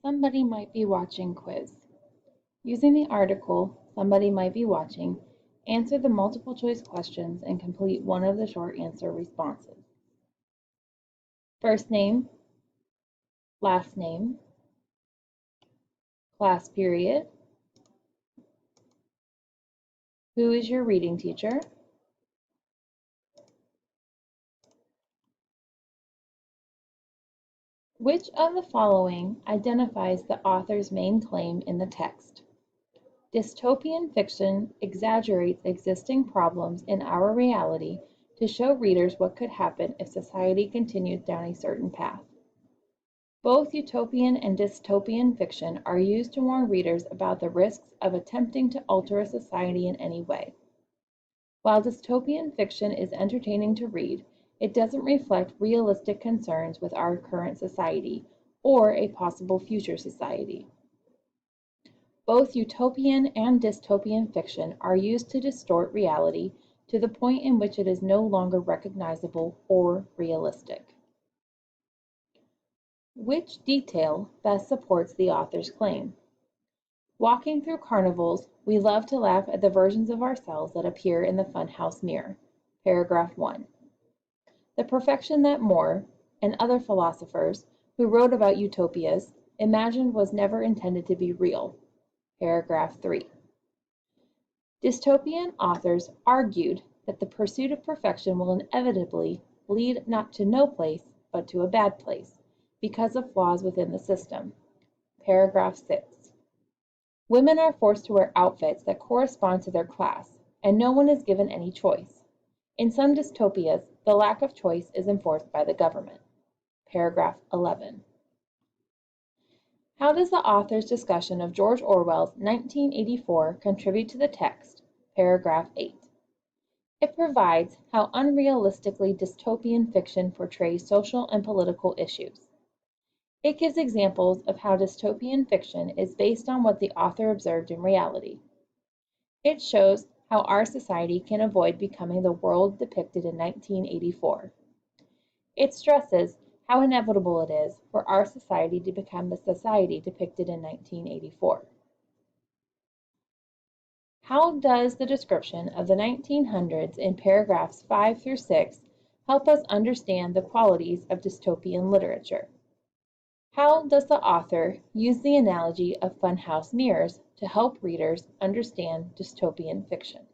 Somebody might be watching quiz. Using the article, somebody might be watching, answer the multiple choice questions and complete one of the short answer responses. First name, last name, class period, who is your reading teacher, which of the following identifies the author's main claim in the text? Dystopian fiction exaggerates existing problems in our reality to show readers what could happen if society continued down a certain path. Both utopian and dystopian fiction are used to warn readers about the risks of attempting to alter a society in any way. While dystopian fiction is entertaining to read, it doesn't reflect realistic concerns with our current society or a possible future society. Both utopian and dystopian fiction are used to distort reality to the point in which it is no longer recognizable or realistic. Which detail best supports the author's claim? Walking through carnivals, we love to laugh at the versions of ourselves that appear in the funhouse mirror. Paragraph 1. The perfection that More and other philosophers who wrote about utopias imagined was never intended to be real. Paragraph 3. Dystopian authors argued that the pursuit of perfection will inevitably lead not to no place, but to a bad place, because of flaws within the system. Paragraph 6. Women are forced to wear outfits that correspond to their class, and no one is given any choice. In some dystopias, the lack of choice is enforced by the government. Paragraph 11. How does the author's discussion of George Orwell's 1984 contribute to the text? Paragraph 8. It provides how unrealistically dystopian fiction portrays social and political issues. It gives examples of how dystopian fiction is based on what the author observed in reality. It shows how our society can avoid becoming the world depicted in 1984. It stresses how inevitable it is for our society to become the society depicted in 1984. How does the description of the 1900s in paragraphs 5 through 6 help us understand the qualities of dystopian literature? How does the author use the analogy of funhouse mirrors to help readers understand dystopian fiction?